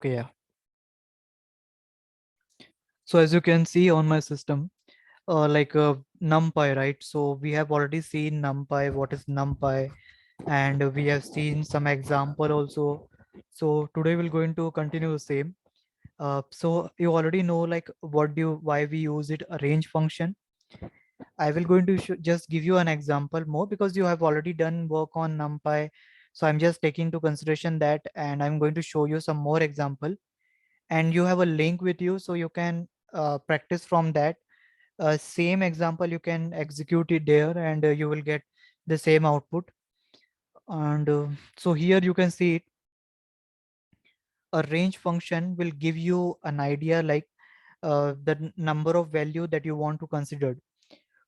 Okay, yeah. So as you can see on my system, NumPy, right? So we have already seen NumPy, what is NumPy, and we have seen some example also. So today we're going to continue the same. So you already know like why we use it, a range function. I will going to just give you an example more because you have already done work on NumPy. So I'm just taking to consideration that, and I'm going to show you some more example, and you have a link with you so you can practice from that. Same example you can execute it there, and you will get the same output. And so here you can see it, a range function will give you an idea like the number of value that you want to consider.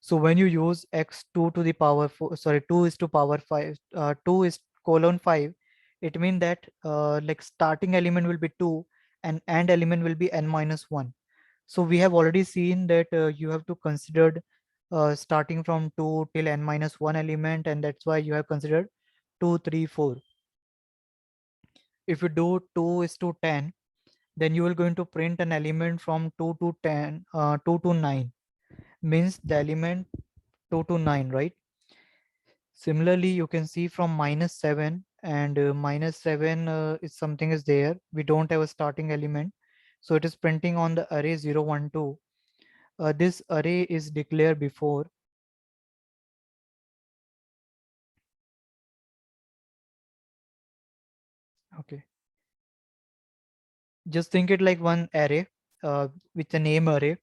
So when you use x2 to the power 4, sorry, 2 is to power 5, 2 is colon 5, it means that like starting element will be 2 and end element will be n minus 1. So we have already seen that you have to consider starting from 2 till n minus 1 element, and that's why you have considered 2, 3, 4. If you do 2 is to 10, then you will going to print an element from 2 to 10, 2 to 9, means the element 2 to 9, right? Similarly, you can see from minus 7, and minus 7 is something is there. We don't have a starting element. So it is printing on the array 0, 1, 2. This array is declared before. Okay. Just think it like one array with a name array,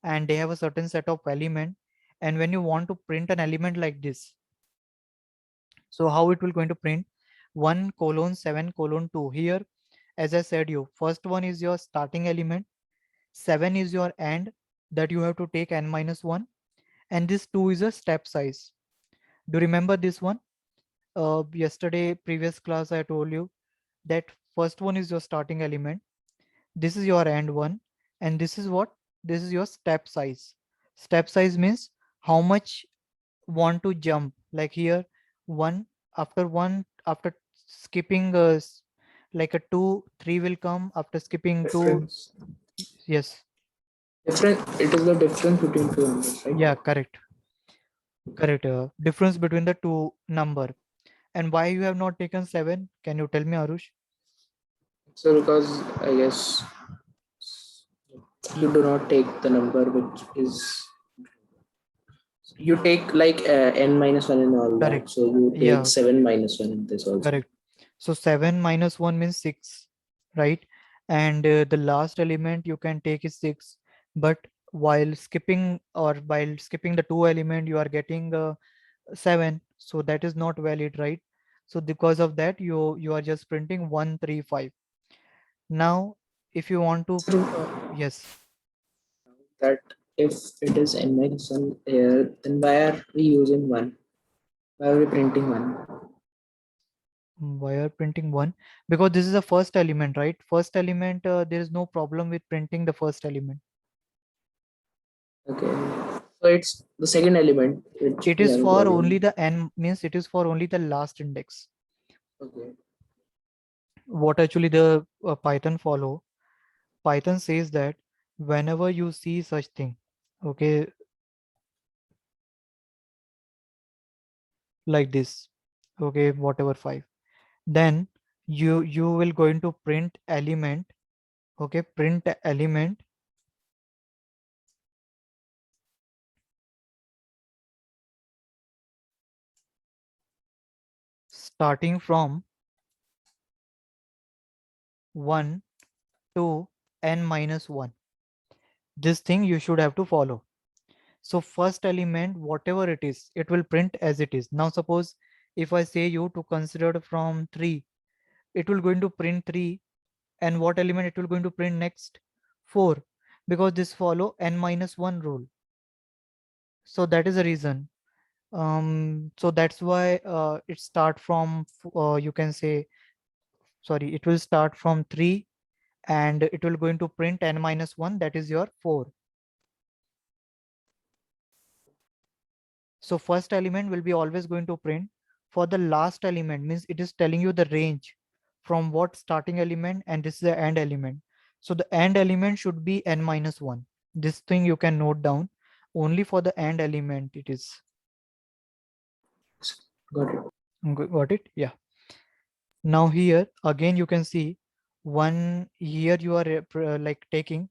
and they have a certain set of element. And when you want to print an element like this, so how it will going to print 1 colon 7 colon 2 here. As I said, you first one is your starting element, 7 is your end that you have to take n minus 1, and this 2 is a step size. Do you remember this one? Yesterday previous class I told you that first one is your starting element, this is your end one, and this is what, this is your step size. Step size means how much want to jump, like here one after skipping like a 2 3 will come after skipping 2. Difference. Yes, Different. It is the difference between two numbers, right? yeah, correct. Difference between the two number. And why you have not taken 7, can you tell me, Arush? So because I guess you do not take the number which is, you take like n minus 1 and all that, Correct, so you take yeah, 7 minus 1 in this also. correct. So 7 minus 1 means 6, right? And the last element you can take is 6. But while skipping the two element, you are getting 7. So that is not valid, right? So because of that, you are just printing 1, 3, 5. Now, if you want to, So yes, that if it is n minus 1 here, then why are we using 1? Why are we printing 1? why are printing 1? Because this is the first element, right? First element, there is no problem with printing the first element. Okay, so it's the second element which It we is have a for problem. only the n, means it is for only the last index. Okay. What actually the Python follow? Python says that whenever you see such thing, okay, like this, okay, whatever 5, then you will going to print element, okay, print element starting from 1 to n minus 1. This thing you should have to follow. So first element, whatever it is, it will print as it is. Now suppose if I say you to consider from 3, it will going to print 3, and what element it will going to print next? 4, because this follow n minus 1 rule. So that is the reason. So that's why it start from you can say, sorry, it will start from 3, and it will going to print n minus 1, that is your 4. So first element will be always going to print. For the last element, means it is telling you the range from what starting element, and this is the end element. So the end element should be n minus 1. This thing you can note down. Only for the end element it is. Got it. Got it? Yeah. Now here again you can see one here you are like taking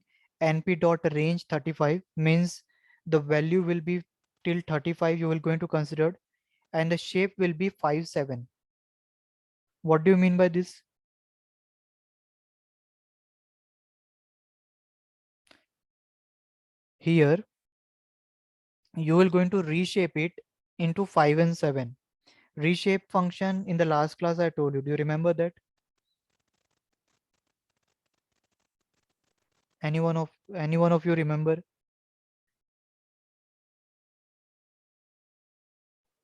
np dot range 35, means the value will be till 35 you will going to consider, and the shape will be 5 7. What do you mean by this? Here you will going to reshape it into 5 and 7. Reshape function in the last class I told you. Do you remember that? Any one of you remember?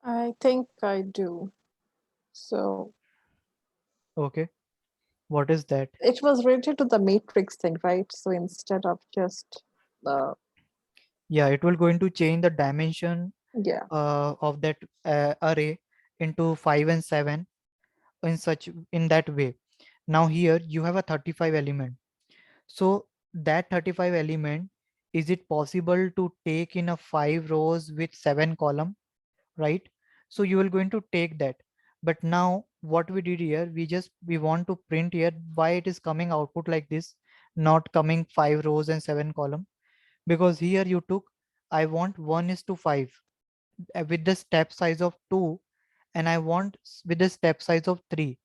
I think I do. So Okay. What is that? it was related to the matrix thing, right? So instead of just Yeah, it will going to change the dimension yeah. of that array into 5 and 7 in that way. Now here you have a 35 element. So that 35 element, is it possible to take in a 5 rows with 7 column, right? So you will going to take that. But now what we did here, we want to print here why it is coming output like this, not coming 5 rows and 7 column. Because here you took, I want 1 is to 5 with the step size of 2, and I want with the step size of 3.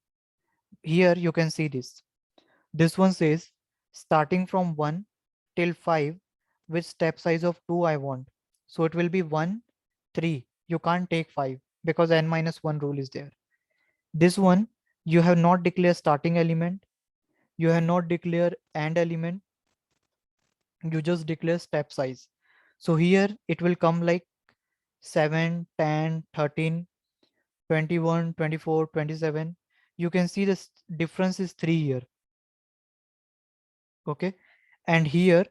Here you can see this. This one says starting from 1 till 5 with step size of 2 I want. So it will be 1, 3. You can't take 5 because n minus 1 rule is there. This one, you have not declared starting element. You have not declared end element. You just declare step size. So here it will come like 7, 10, 13, 21, 24, 27. You can see this difference is 3 here. Okay. And here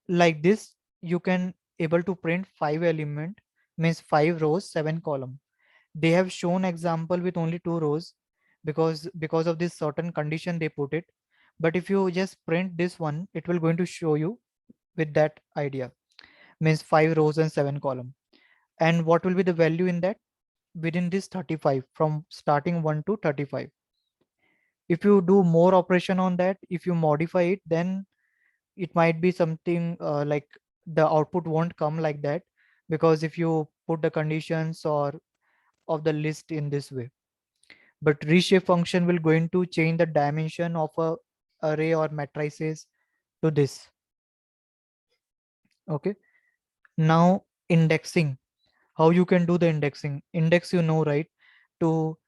like this, you can able to print 5 element, means 5 rows, 7 column. They have shown example with only 2 rows because of this certain condition they put it. But if you just print this one, it will going to show you with that idea, means 5 rows and 7 column. And what will be the value in that? Within this 35, from starting 1 to 35. If you do more operation on that, if you modify it, then it might be something like the output won't come like that, because if you put the conditions or of the list in this way. But reshape function will going to change the dimension of a array or matrices to this. Okay. Now indexing, how you can do the indexing? Index, you know, right? To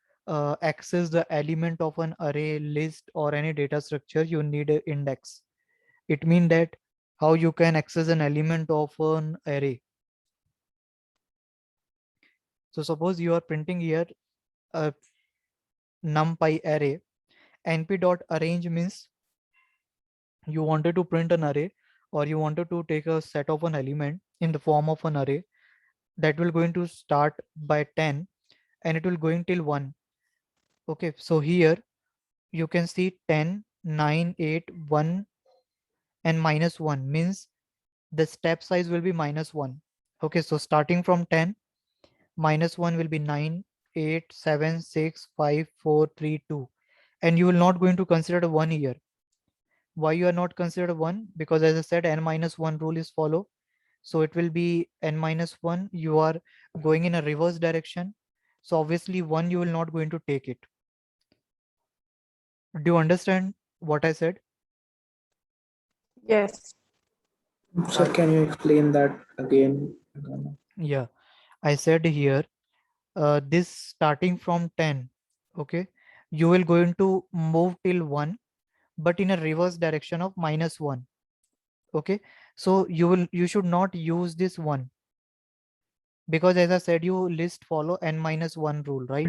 access the element of an array, list, or any data structure, you need an index. It means that how you can access an element of an array. So suppose you are printing here a numpy array. Np dot arrange means you wanted to print an array, or you wanted to take a set of an element in the form of an array that will going to start by 10 and it will going till 1. Okay, so here you can see 10, 9, 8, 1 and minus 1, means the step size will be minus 1. Okay, so starting from 10, minus 1 will be 9, 8, 7, 6, 5, 4, 3, 2. And you will not going to consider 1 here. Why you are not considered 1? Because as I said, n minus 1 rule is follow. So it will be n minus 1. You are going in a reverse direction. So obviously 1 you will not going to take it. Do you understand what I said? Yes. Sir, can you explain that again? Yeah, I said here, this starting from 10, okay, you will going to move till 1, but in a reverse direction of minus 1. Okay, so you should not use this 1, because as I said, you list follow n minus 1 rule, right?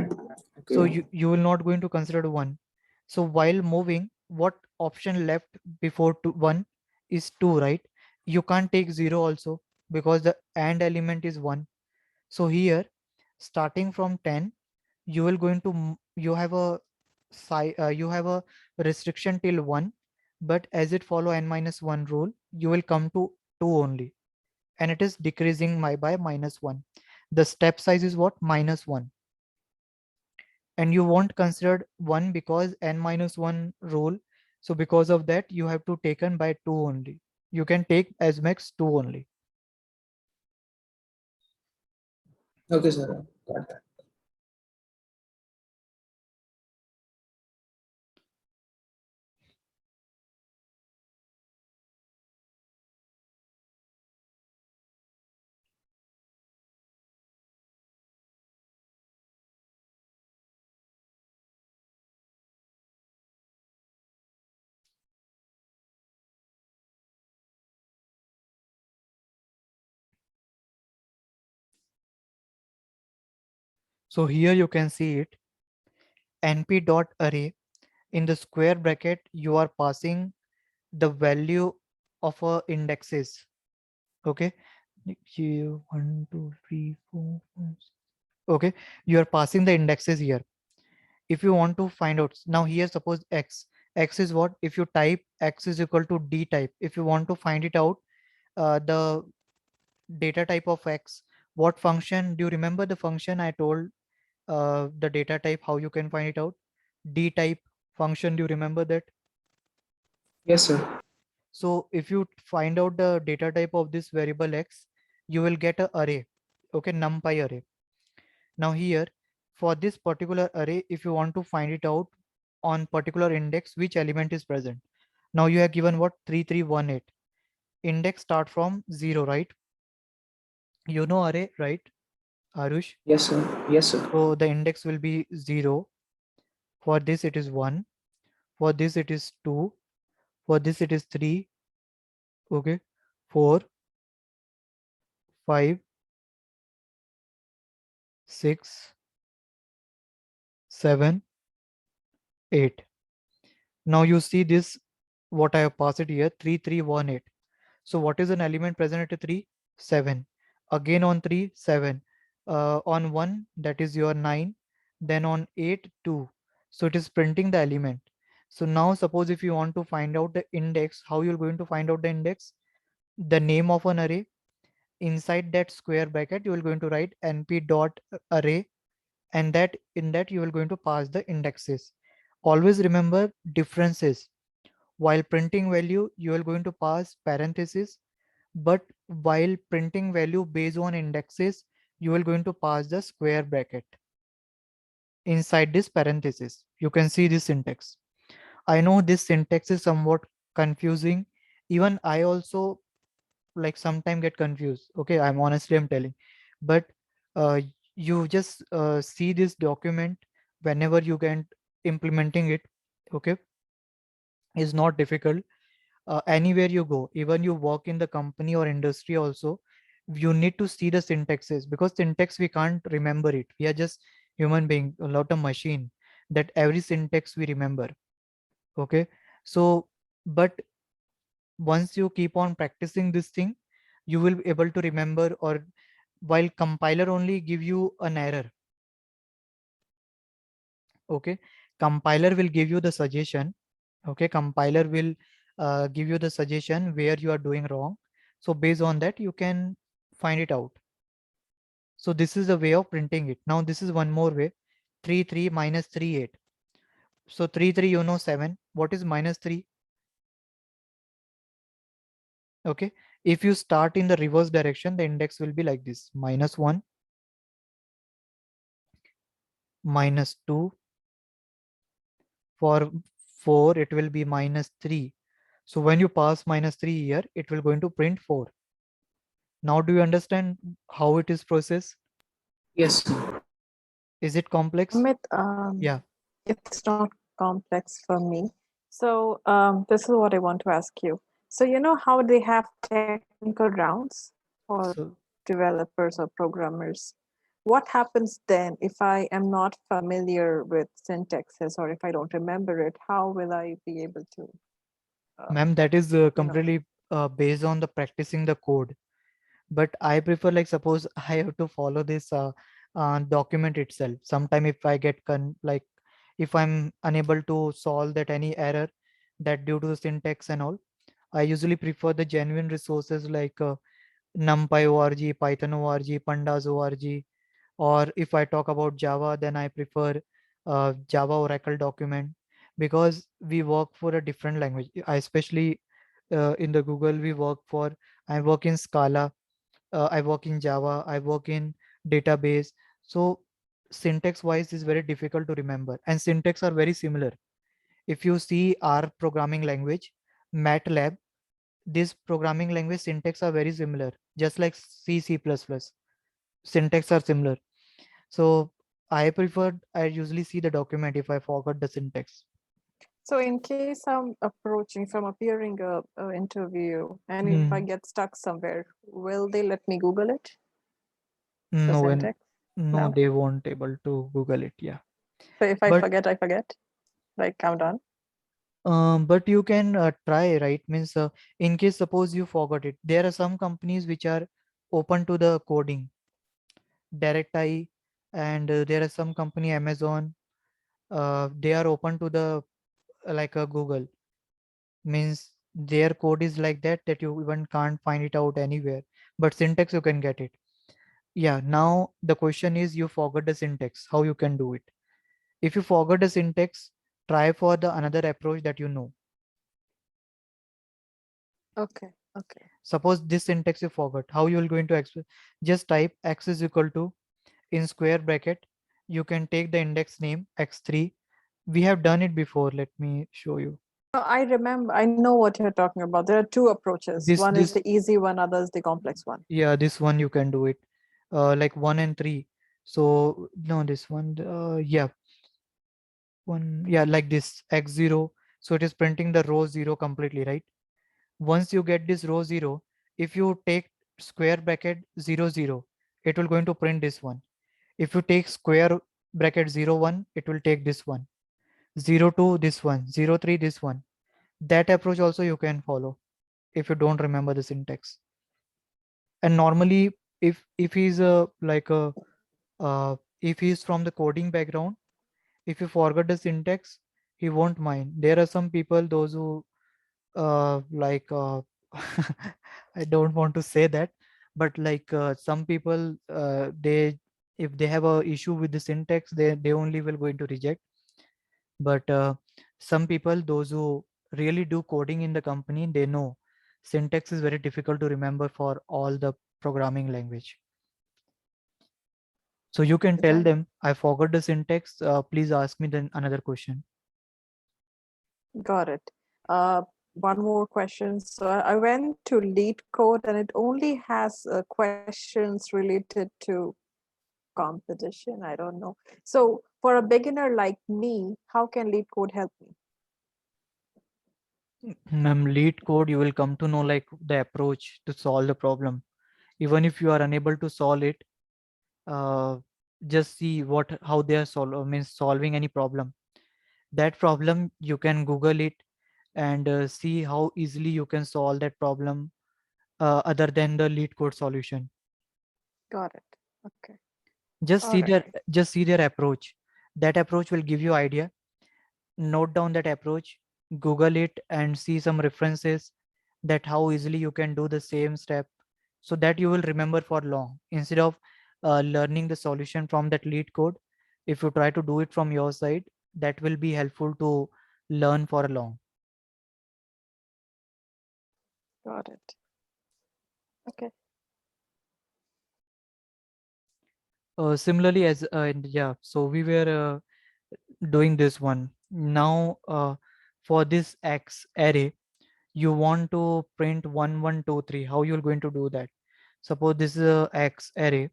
So Okay. you will not going to consider 1. So while moving, what option left before 1 is 2, right? You can't take 0 also, because the and element is 1. So here starting from 10, you will going to you have a you have a restriction till 1, but as it follow n minus 1 rule, you will come to 2 only, and it is decreasing by minus 1. The step size is what? Minus 1. And you won't consider 1 because n minus 1 rule. So because of that, you have to taken by 2 only. You can take as max 2 only. Okay, sir. Got that. So here you can see it, np dot array. In the square bracket, you are passing the value of a indexes. Okay, you 1 2 3 4 5, 6. Okay, you are passing the indexes here. If you want to find out, now here suppose x is what? If you type x is equal to d type, if you want to find it out, the data type of x, what function? Do you remember the function I told? The data type, how you can find it out? D type function, do you remember that? Yes, sir. So if you find out the data type of this variable x, you will get a array. Okay, numpy array. Now here, for this particular array, if you want to find it out on particular index, which element is present? Now you have given what? 3318. Index start from 0, right? You know array, right, Arush? Yes, sir. Yes, sir. So the index will be 0. For this it is 1. For this it is 2. For this it is 3. Okay. 4, 5, 6, 7, 8. Now you see this, what I have passed it here, 3318. So what is an element present at a 3? 7. Again on 3, 7. On 1, that is your 9. Then on 8, 2. So it is printing the element. So now suppose if you want to find out the index, how you're going to find out the index? The name of an array. Inside that square bracket, you will going to write np dot array, and that in that you will going to pass the indexes. Always remember differences. While printing value, you are going to pass parentheses, but while printing value based on indexes, you are going to pass the square bracket inside this parenthesis. You can see this syntax. I know this syntax is somewhat confusing. Even I also like sometimes get confused. Okay, I'm telling, but uh, you just see this document whenever you get implementing it. Okay, is not difficult. Anywhere you go, even you work in the company or industry also, you need to see the syntaxes, because syntax we can't remember it. We are just human being, a lot of machine, that every syntax we remember. Okay, so but once you keep on practicing this thing, you will be able to remember. Or while compiler only give you an error, okay, compiler will give you the suggestion. Okay, compiler will give you the suggestion where you are doing wrong. So based on that, you can find it out. So this is a way of printing it. Now this is one more way. 3 3 minus 3 8. So 3 3, you know, 7. What is minus 3? Okay, if you start in the reverse direction, the index will be like this: minus 1, minus 2. For 4, it will be minus 3. So when you pass minus 3 here, it will going to print 4. Now do you understand how it is processed? Yes, sir. Is it complex? Amit, Yeah. it's not complex for me. So this is what I want to ask you. So you know how they have technical rounds for So developers or programmers. What happens then if I am not familiar with syntaxes, or if I don't remember it? How will I be able to, ma'am, that is you know? completely based on the practicing the code. But I prefer, like, suppose I have to follow this document itself. Sometime if I get like, if I'm unable to solve that any error that due to the syntax and all, I usually prefer the genuine resources like NumPy org, Python org, Pandas org, or if I talk about Java, then I prefer Java Oracle document, because we work for a different language. I especially in the Google we work for, I work in Scala, I work in Java, I work in database. So syntax wise is very difficult to remember, and syntax are very similar. If you see our programming language, MATLAB, this programming language syntax are very similar, just like C, C++. Syntax are similar. So I usually see the document if I forgot the syntax. So in case I'm approaching, if I'm appearing a interview, and if I Hmm. get stuck somewhere, will they let me Google it? The No, and syntax? no, No. they won't able to Google it. Yeah, So if I but forget, I forget. Like I'm done. but you can try, right? Means in case suppose you forgot it, there are some companies which are open to the coding, DirectI, and there are some company Amazon. They are open to the like a Google. Means their code is like that you even can't find it out anywhere. But syntax you can get it. Yeah. Now the question is you forgot the syntax. How you can do it? If you forgot the syntax, try for the another approach that you know. Okay. Okay. Suppose this syntax you forgot, how you will going to express? Just type x is equal to, in square bracket, you can take the index name x3. We have done it before. Let me show you. No, I remember. I know what you're talking about. There are two approaches. This One is the this easy one, other is the complex one. Yeah, this one you can do it. Like 1 and 3. So no, this one. Yeah, one. Yeah, like this x0. So it is printing the row 0 completely, right? Once you get this row 0, if you take square bracket 0 0, it will going to print this one. If you take square bracket 0 1, it will take this one. 0 2 this one, 0 3 this one. That approach also you can follow if you don't remember the syntax. And normally if he's a like a if he's from the coding background, if you forget the syntax, he won't mind. There are some people those who like I don't want to say that, but like some people they, if they have a issue with the syntax, they only will going to reject. But some people those who really do coding in the company, they know syntax is very difficult to remember for all the programming language. So you can tell Right. them, I forgot the syntax, please ask me then another question. Got it. One more question. So I went to Lead Code and it only has questions related to competition. I don't know. So for a beginner like me, how can Lead Code help me? Lead code, you will come to know like the approach to solve the problem. Even if you are unable to solve it, uh, just see what how they are means solving any problem. That problem you can Google it and see how easily you can solve that problem other than the lead code solution. Got it. Okay. Just All see right. their approach. That approach will give you idea. Note down that approach, Google it and see some references, that how easily you can do the same step, so that you will remember for long instead of learning the solution from that lead code. If you try to do it from your side, that will be helpful to learn for long. Got it. Okay. Similarly as yeah, so we were doing this one now. For this x array, you want to print 1 1 2 3. How you're going to do that? Suppose this is a x array.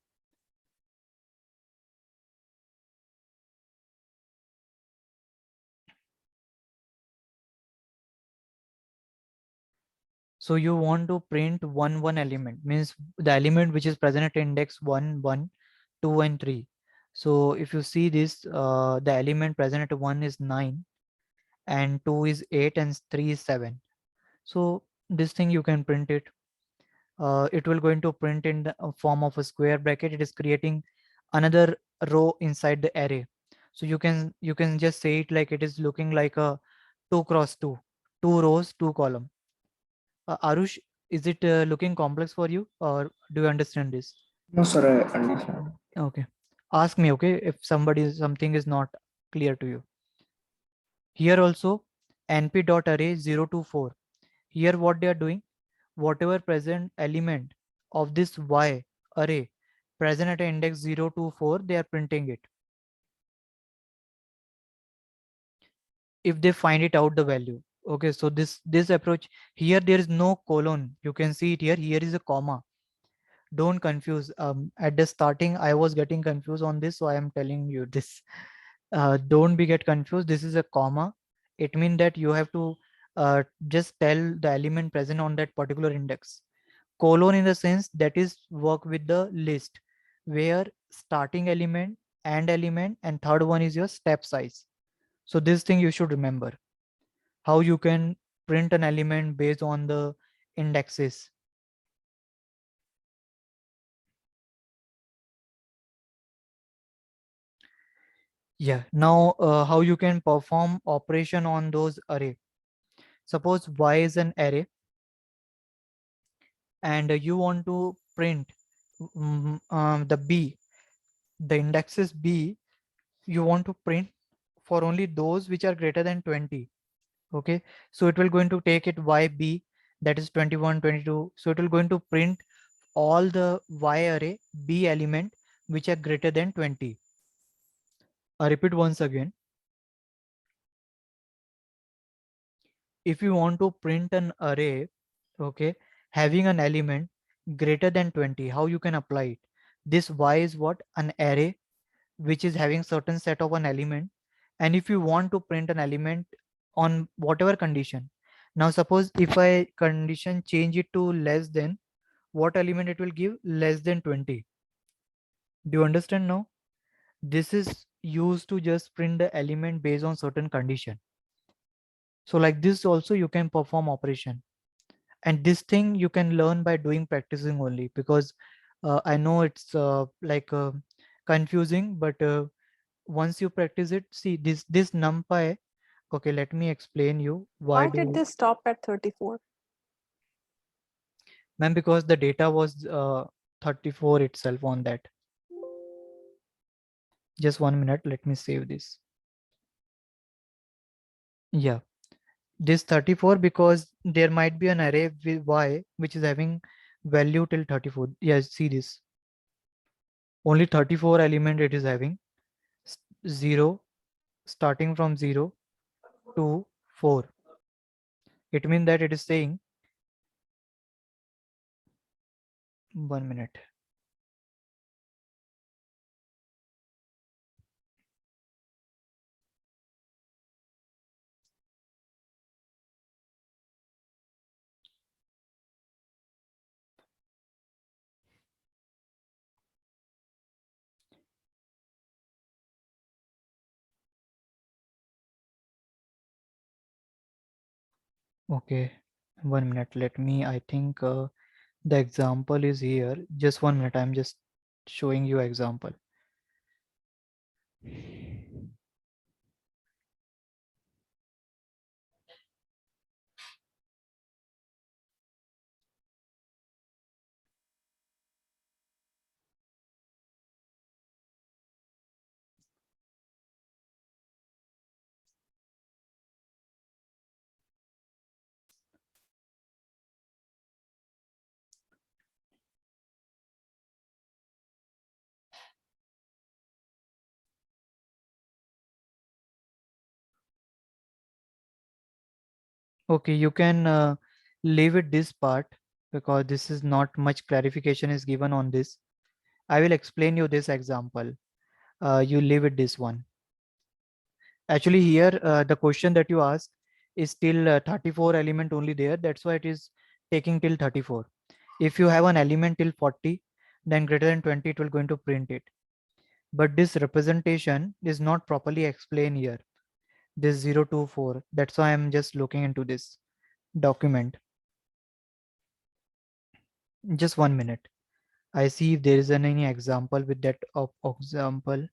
So you want to print 1 1 element, means the element which is present at index 1 1 2 and 3. So if you see this, the element present at 1 is 9 and 2 is 8 and 3 is 7. So this thing you can print it. It will going to print in the form of a square bracket. It is creating another row inside the array. So you can just say it like it is looking like a 2 cross 2, 2 rows, 2 column. Arush, is it looking complex for you, or do you understand this? No, sir, I understand. Okay. Ask me, okay, if something is not clear to you. Here also np.array 0 to 4. Here what they are doing, whatever present element of this y array present at index 0 to 4, they are printing it. If they find it out the value. Okay, so this approach, here there is no colon. You can see it here. Here is a comma. Don't confuse. At the starting, I was getting confused on this, so I am telling you this. Don't be get confused. This is a comma. It means that you have to just tell the element present on that particular index. Colon in the sense that is work with the list, where starting element, and element, and third one is your step size. So this thing you should remember. How you can print an element based on the indexes. Yeah, now how you can perform operation on those array. Suppose y is an array and you want to print the b, the index is b, you want to print for only those which are greater than 20. Okay, so it will going to take it yb, that is 21, 22. So it will going to print all the y array b element which are greater than 20. I repeat once again. If you want to print an array, okay, having an element greater than 20, how you can apply it? This y is what? An array which is having certain set of an element. And if you want to print an element on whatever condition, now suppose if I condition change it to less than, what element it will give? Less than 20. Do you understand now? This is used to just print the element based on certain condition. So like this also you can perform operation. And this thing you can learn by doing practicing only, because I know it's confusing, but once you practice it, see this numpy. Okay, let me explain you why Why did do. this stop at 34? Ma'am, because the data was 34 itself on that. Just 1 minute, let me save this. Yeah, this 34, because there might be an array with y which is having value till 34. Yes, see this, only 34 element it is having. 0, starting from 0 to 4. It means that it is saying, 1 minute. Okay, 1 minute. Let me, I think the example is here. Just 1 minute. I'm just showing you example. Okay, you can leave it this part, because this is not much clarification is given on this. I will explain you this example. You leave it this one. Actually here the question that you asked is still 34 element only there. That's why it is taking till 34. If you have an element till 40, then greater than 20, it will going to print it. But this representation is not properly explained here. This 0 to 4. That's why I'm just looking into this document. Just 1 minute. I see if there is any example with that of example.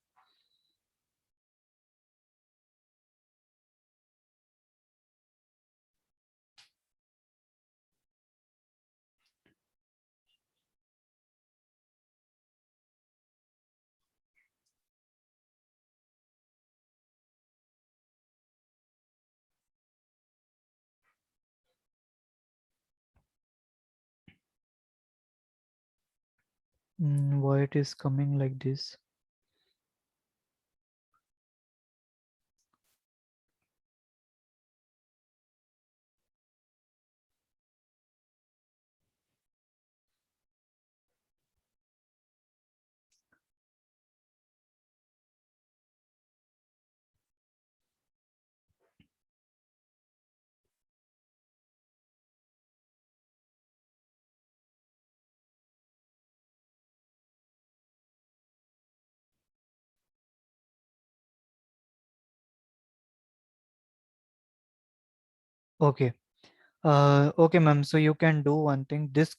Why it is coming like this? Okay. Okay, ma'am. So you can do one thing. This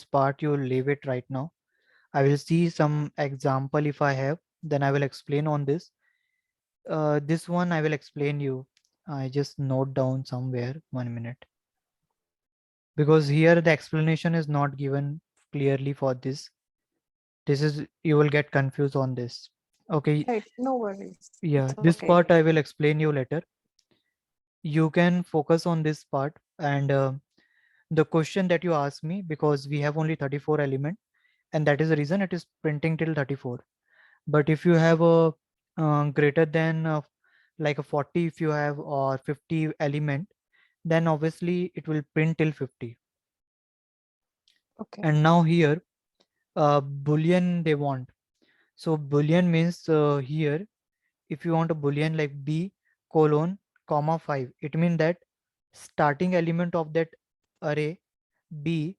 part you will leave it right now. I will see some example if I have. Then I will explain on this. This one I will explain you. I just note down somewhere. 1 minute. Because here the explanation is not given clearly for this. This is you will get confused on this. Okay. Right, no worries. Yeah. It's This okay. part I will explain you later. You can focus on this part and. The question that you asked me, because we have only 34 element, and that is the reason it is printing till 34. But if you have a greater than like a 40, if you have, or 50 element, then obviously it will print till 50. Okay. And now here boolean they want. So boolean means here if you want a boolean like b colon comma 5, it means that starting element of that array b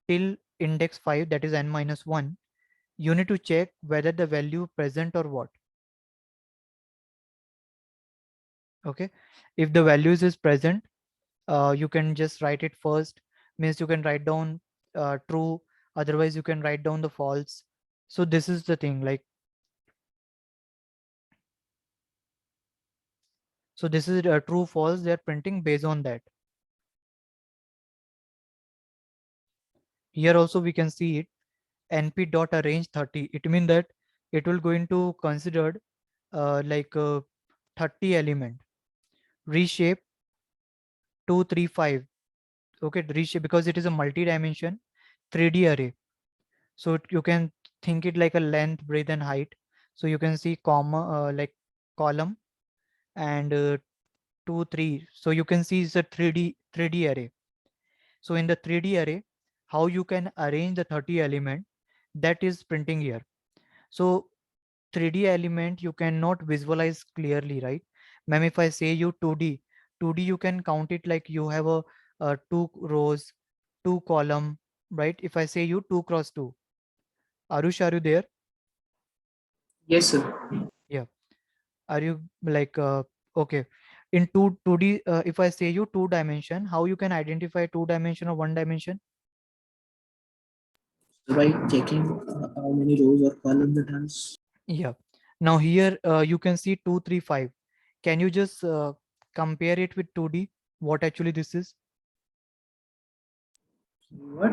till index 5, that is n minus 1, you need to check whether the value present or what. Okay, if the values is present, you can just write it first, means you can write down true, otherwise you can write down the false. So this is the thing, like, so this is true false, they are printing based on that. Here also we can see it, np dot arrange 30, it means that it will going to considered like 30 element, reshape 235. Okay, reshape because it is a multi-dimension 3D array. So you can think it like a length, breadth, and height. So you can see comma like column and 2, 3. So you can see it's a 3D array. So in the 3D array, how you can arrange the 30 element, that is printing here. So 3D element you cannot visualize clearly, right? Ma'am, if I say you 2D, 2D you can count it like you have a 2 rows, 2 column, right? If I say you 2 cross 2, Arush, are you there? Yes, sir. Yeah. Are you like okay? In 2D, if I say you 2 dimension, how you can identify 2 dimension or 1 dimension? By checking how many rows or columns it has. Yeah. Now here you can see 2, 3, 5. Can you just compare it with 2D? What actually this is? What?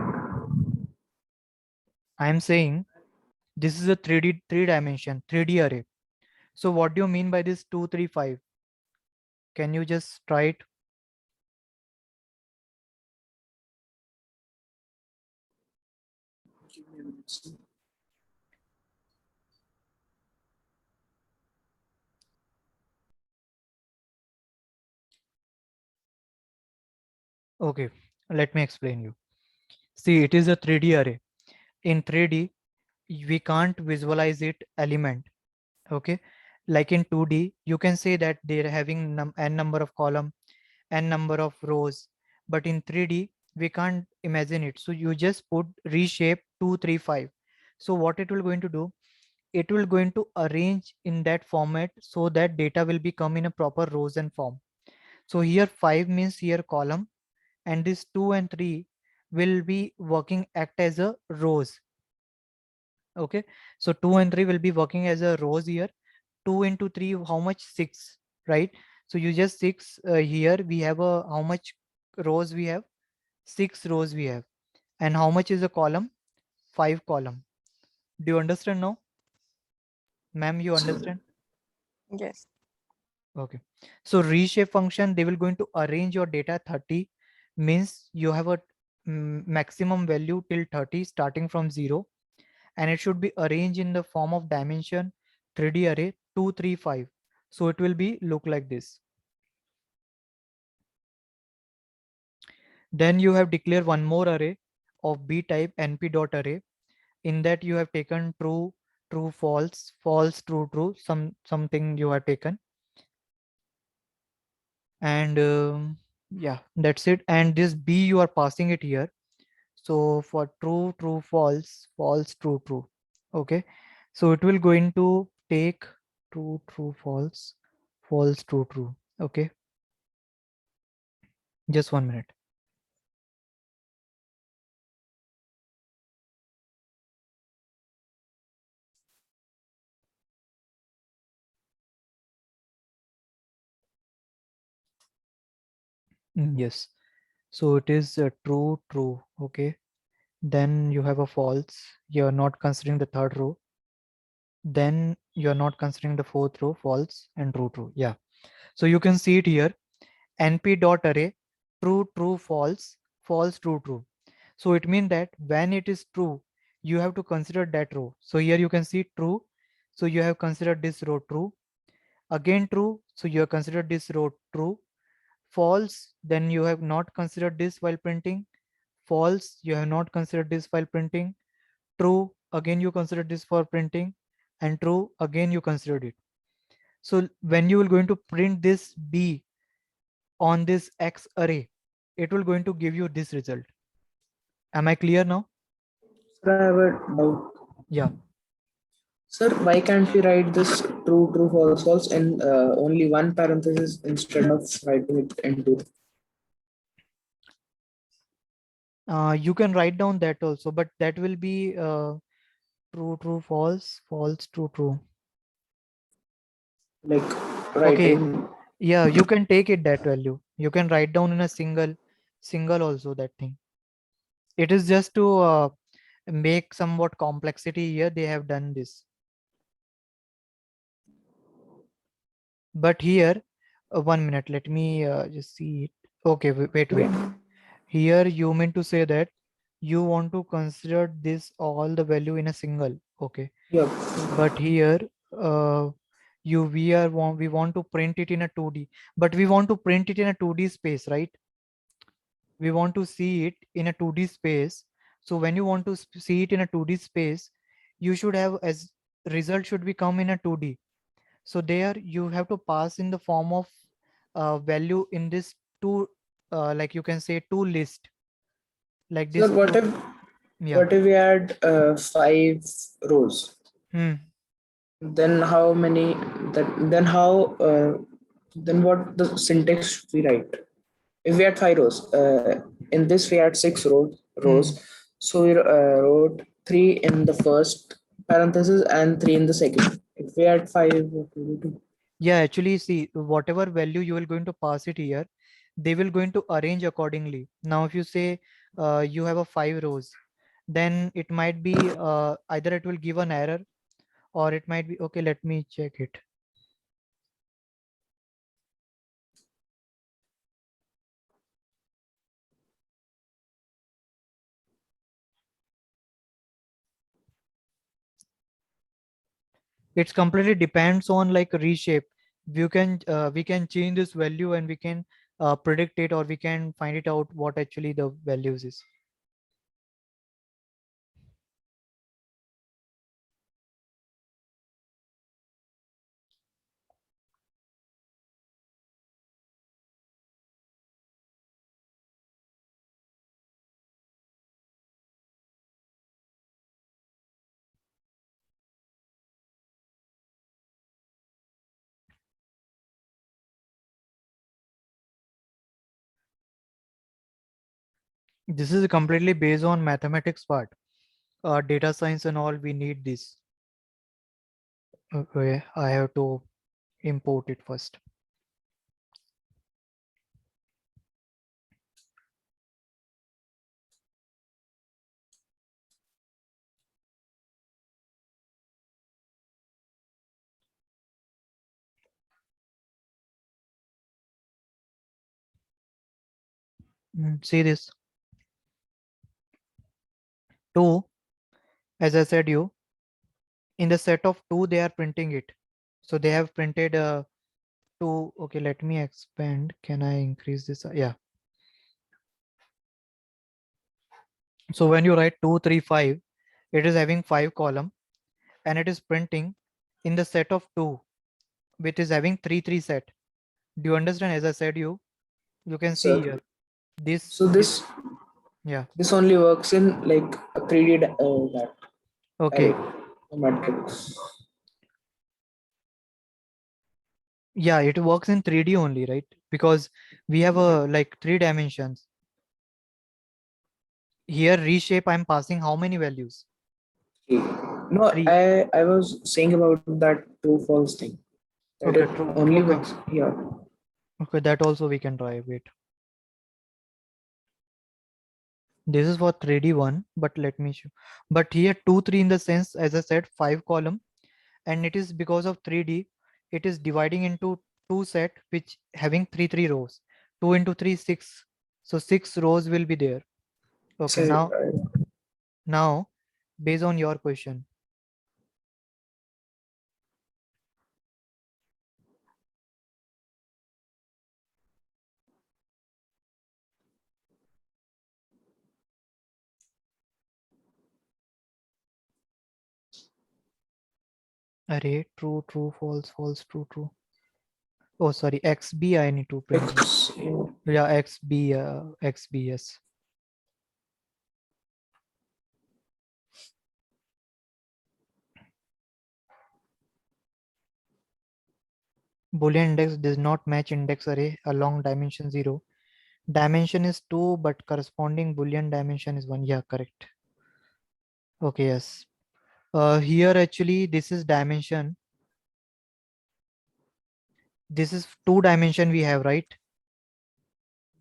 I am saying this is a 3D 3 dimension 3D array. So what do you mean by this 2, 3, 5? Can you just try it? Give me a minute, sir. Okay, let me explain you. See, it is a 3D array. In 3D, we can't visualize it element. Okay, like in 2D, you can say that they're having n number of column, n number of rows, but in 3D, we can't imagine it. So you just put reshape 2, 3, 5. So what it will going to do? It will going to arrange in that format so that data will become in a proper rows and form. So here 5 means here column, and this 2 and 3 will be working act as a rows. Okay, so 2 and 3 will be working as a rows here. 2 into 3, how much? 6, right? So you just 6 here we have a how much rows we have? 6 rows we have. And how much is a column? 5 column. Do you understand now? Ma'am, you Sir, understand? Yes. Okay. So reshape function, they will going to arrange your data 30, means you have a maximum value till 30 starting from 0, and it should be arranged in the form of dimension 3D array 2, 3, 5. So it will be look like this. Then you have declared one more array of B type np dot array. In that you have taken true, true, false, false, true, true, something you have taken. And yeah, that's it. And this B you are passing it here. So for true, true, false, false, true, true. Okay. So it will going to take true, true, false, false, true, true. Okay. Just 1 minute. Yes. So it is true, true. Okay. Then you have a false. You're not considering the third row. Then you're not considering the fourth row, false and true, true. Yeah. So you can see it here. np dot array true, true, false, false, true, true. So it means that when it is true, you have to consider that row. So here you can see true. So you have considered this row true. Again true. So you have considered this row true. False. Then you have not considered this while printing. False. You have not considered this while printing. True. Again you consider this for printing. And true. Again you considered it. So when you will going to print this B on this X array, it will going to give you this result. Am I clear now? Sir, I have a doubt. Yeah. Sir, why can't we write this true, true, false, false in only one parenthesis instead of writing it in two? You can write down that also, but that will be true, true, false, false, true, true. Like Okay. writing. Yeah, you can take it that value. You can write down in a single also that thing. It is just to make somewhat complexity here. They have done this. But here, 1 minute, let me just see it. Okay, wait. Here you mean to say that you want to consider this all the value in a single. Okay. Yep. But here uh, we want to print it in a 2D, but we want to print it in a 2D space, right? We want to see it in a 2D space. So when you want to see it in a 2D space, you should have as result should be come in a 2D. So there you have to pass in the form of value in this two, like you can say two list, like Sir, this what two. if Yeah. we had 5 rows? Hmm. Then how many? Then how? Then what the syntax we write? If we had 5 rows, in this we had 6 rows. Hmm. So we wrote 3 in the first parenthesis and 3 in the second. If we had 5, what will we do? Yeah, actually, see, whatever value you will going to pass it here, they will going to arrange accordingly. Now, if you say you have a 5 rows, then it might be either it will give an error or it might be okay. Let me check it. It's completely depends on like reshape. We can change this value and we can predict it, or we can find it out what actually the values is. This is completely based on mathematics part, data science and all. We need this. Okay, I have to import it first. See this. 2 as I said you, in the set of 2 they are printing it. So they have printed 2. Okay, let me expand. Can I increase this? Yeah. So when you write 2 3 5, it is having 5 column and it is printing in the set of 2, which is having 3 3 set. Do you understand? As I said you can see Sir. here this So yeah. this only works in like a 3D that Okay. array matrix. Yeah, it works in 3D only, right? Because we have a like 3 dimensions. Here reshape, I'm passing how many values? No, 3. I was saying about that true false thing. That Okay, it true. only Okay. works. Yeah. Okay, that also we can try. Wait. This is for 3D one, but let me show. But here 2 3 in the sense, as I said, 5 column, and it is because of 3D, it is dividing into 2 set which having 3 3 rows. 2 into 3 6. So 6 rows will be there. Okay, So, now based on your question. Array true true false false true true. Oh sorry, XB I need to print it. Yeah, XB XB, yes. Boolean index does not match index array along dimension 0. Dimension is 2, but corresponding Boolean dimension is 1. Yeah, correct. Okay, yes. Here actually this is dimension. This is 2 dimension we have, right?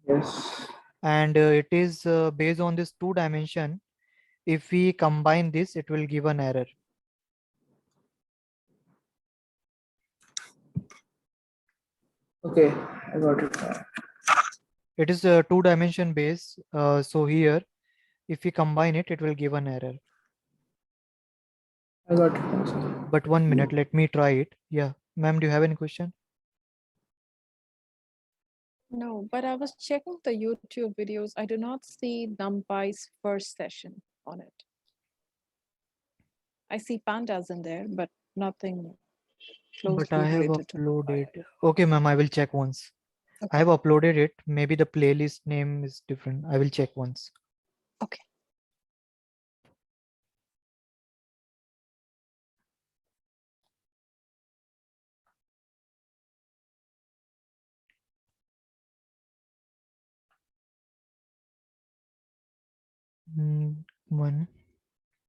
yes. And it is based on this 2 dimension. If we combine this, it will give an error. Okay, I got it. It is a 2 dimension base. So here, if we combine it, it will give an error. I got it. But 1 minute, let me try it. Yeah, ma'am, do you have any question? No, but I was checking the YouTube videos. I do not see NumPy's first session on it. I see pandas in there, but nothing But closely I have related to NumPy. uploaded. Okay, ma'am, I will check once. I have uploaded it. Maybe the playlist name is different. I will check once. Okay. One.